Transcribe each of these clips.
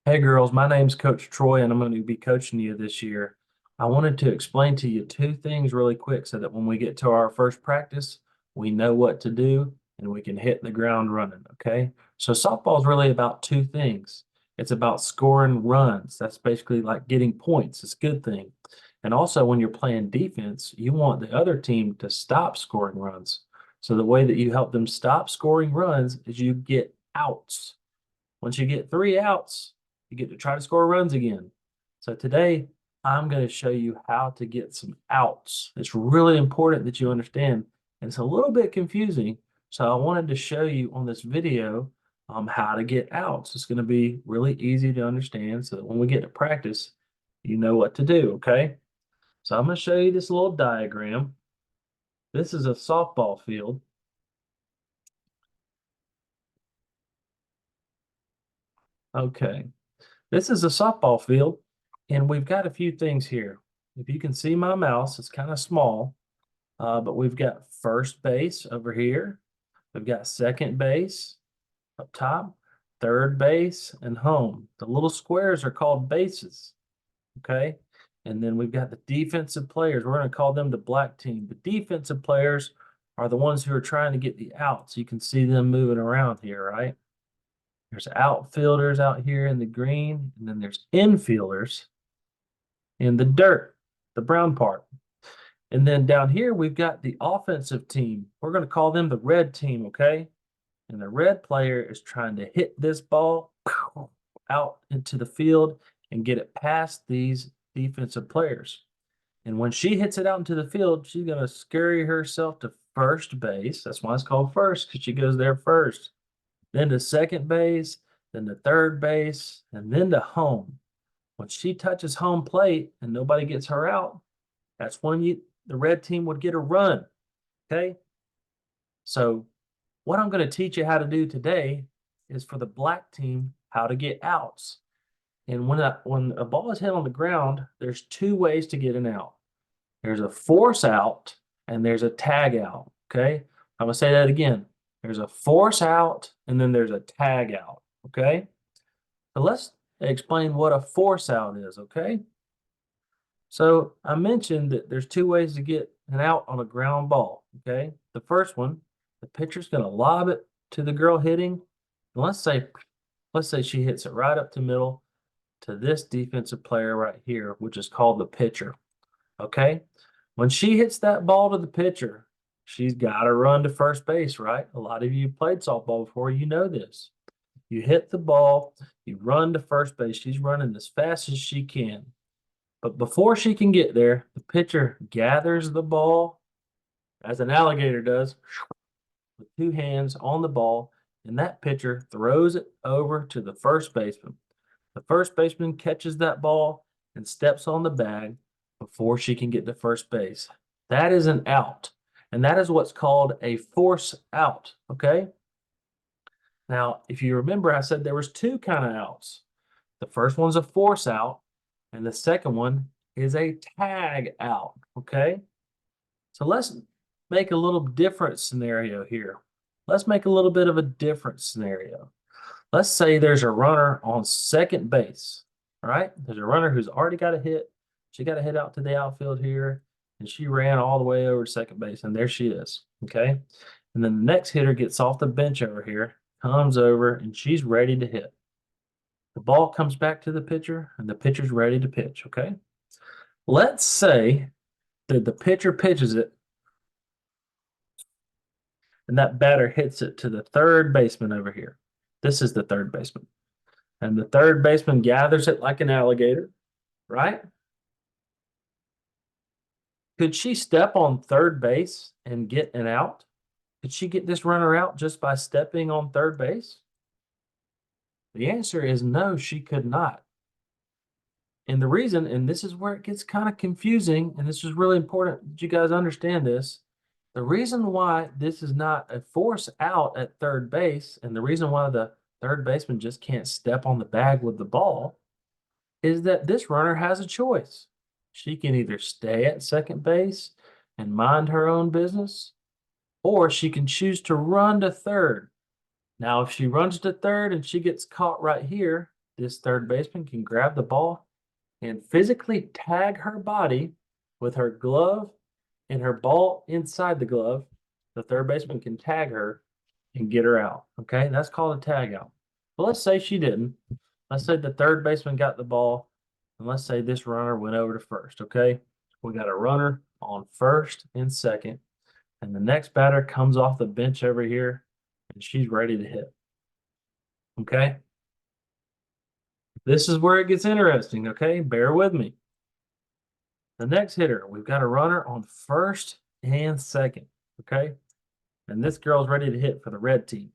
Hey girls, my name's Coach Troy and I'm going to be coaching you this year. I wanted to explain to you two things really quick so that when we get to our first practice, we know what to do and we can hit the ground running, okay? So softball is really about two things. It's about scoring runs. That's basically like getting points. It's a good thing. And also when you're playing defense, you want the other team to stop scoring runs. So the way that you help them stop scoring runs is you get outs. Once you get three outs, you get to try to score runs again. So today, I'm going to show you how to get some outs. It's really important that you understand. And it's a little bit confusing. So I wanted to show you on this video how to get outs. It's going to be really easy to understand so that when we get to practice, you know what to do, okay? So I'm going to show you this little diagram. This is a softball field. Okay. This is a softball field, and we've got a few things here. If you can see my mouse, it's kind of small, but we've got first base over here. We've got second base up top, third base, and home. The little squares are called bases, okay? And then we've got the defensive players. We're going to call them the black team. The defensive players are the ones who are trying to get the outs. You can see them moving around here, right? There's outfielders out here in the green, and then there's infielders in the dirt, the brown part. And then down here, we've got the offensive team. We're going to call them the red team, okay? And the red player is trying to hit this ball out into the field and get it past these defensive players. And when she hits it out into the field, she's going to scurry herself to first base. That's why it's called first, because she goes there first. Then to second base, then to third base, and then to home. When she touches home plate and nobody gets her out, that's when the red team would get a run. Okay. So what I'm going to teach you how to do today is for the black team how to get outs. And when a ball is hit on the ground, there's two ways to get an out. There's a force out and there's a tag out. Okay. I'm gonna say that again. There's a force out and then there's a tag out. Okay. So let's explain what a force out is. Okay. So I mentioned that there's two ways to get an out on a ground ball. Okay. The first one, the pitcher's going to lob it to the girl hitting. And let's say she hits it right up the middle to this defensive player right here, which is called the pitcher. Okay. When she hits that ball to the pitcher, she's got to run to first base, right? A lot of you played softball before, you know this. You hit the ball, you run to first base. She's running as fast as she can. But before she can get there, the pitcher gathers the ball, as an alligator does, with two hands on the ball, and that pitcher throws it over to the first baseman. The first baseman catches that ball and steps on the bag before she can get to first base. That is an out, and that is what's called a force out, okay? Now, if you remember, I said there was two kind of outs. The first one's a force out, and the second one is a tag out, okay? So let's make a little different scenario here. Let's make a little bit of a different scenario. Let's say there's a runner on second base, all right? There's a runner who's already got a hit. She got a hit out to the outfield here, and she ran all the way over to second base, and there she is, okay? And then the next hitter gets off the bench over here, comes over, and she's ready to hit. The ball comes back to the pitcher, and the pitcher's ready to pitch, okay? Let's say that the pitcher pitches it, and that batter hits it to the third baseman over here. This is the third baseman. And the third baseman gathers it like an alligator, right? Could she step on third base and get an out? Could she get this runner out just by stepping on third base? The answer is no, she could not. And the reason, and this is where it gets kind of confusing, and this is really important that you guys understand this. The reason why this is not a force out at third base, and the reason why the third baseman just can't step on the bag with the ball, is that this runner has a choice. She can either stay at second base and mind her own business, or she can choose to run to third. Now, if she runs to third and she gets caught right here, this third baseman can grab the ball and physically tag her body with her glove and her ball inside the glove. The third baseman can tag her and get her out. Okay, that's called a tag out. But let's say she didn't. Let's say the third baseman got the ball, and let's say this runner went over to first. Okay, we got a runner on first and second, and the next batter comes off the bench over here, and she's ready to hit. Okay, this is where it gets interesting. Okay, bear with me. The next hitter, we've got a runner on first and second. Okay, and this girl's ready to hit for the red team.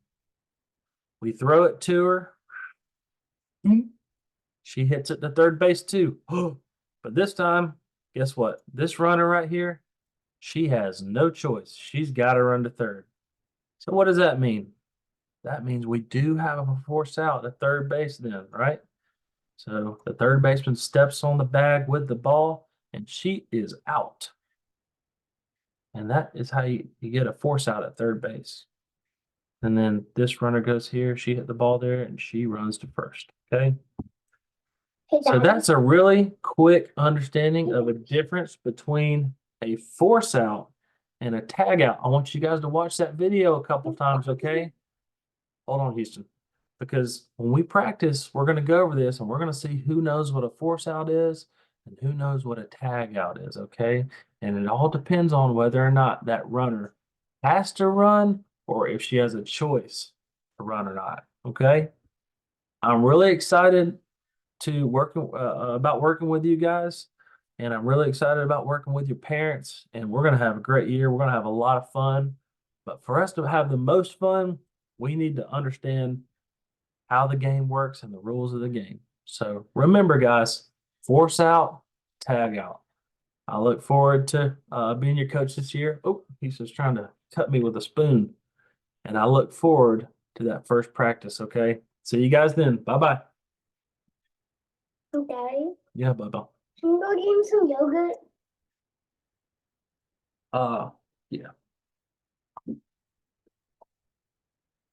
We throw it to her. She hits it to third base too. But this time, guess what? This runner right here, she has no choice. She's got to run to third. So what does that mean? That means we do have a force out at third base then, right? So the third baseman steps on the bag with the ball and she is out. And that is how you get a force out at third base. And then this runner goes here, she hit the ball there, and she runs to first. Okay. Hey, So Dad. that's a really quick understanding of a difference between a force out and a tag out. I want you guys to watch that video a couple times, okay? Hold on, Houston. Because when we practice, we're going to go over this and we're going to see who knows what a force out is and who knows what a tag out is, okay? And it all depends on whether or not that runner has to run or if she has a choice to run or not, okay? I'm really excited to about working with you guys, and I'm really excited about working with your parents. And we're gonna have a great year. We're gonna have a lot of fun. But for us to have the most fun, we need to understand how the game works and the rules of the game. So remember, guys, force out, tag out. I look forward to being your coach this year. Oh, he's just trying to cut me with a spoon. And I look forward to that first practice. Okay. See you guys then. Bye bye. Daddy, Yeah, bye bye. can you go get him some yogurt? Uh, yeah.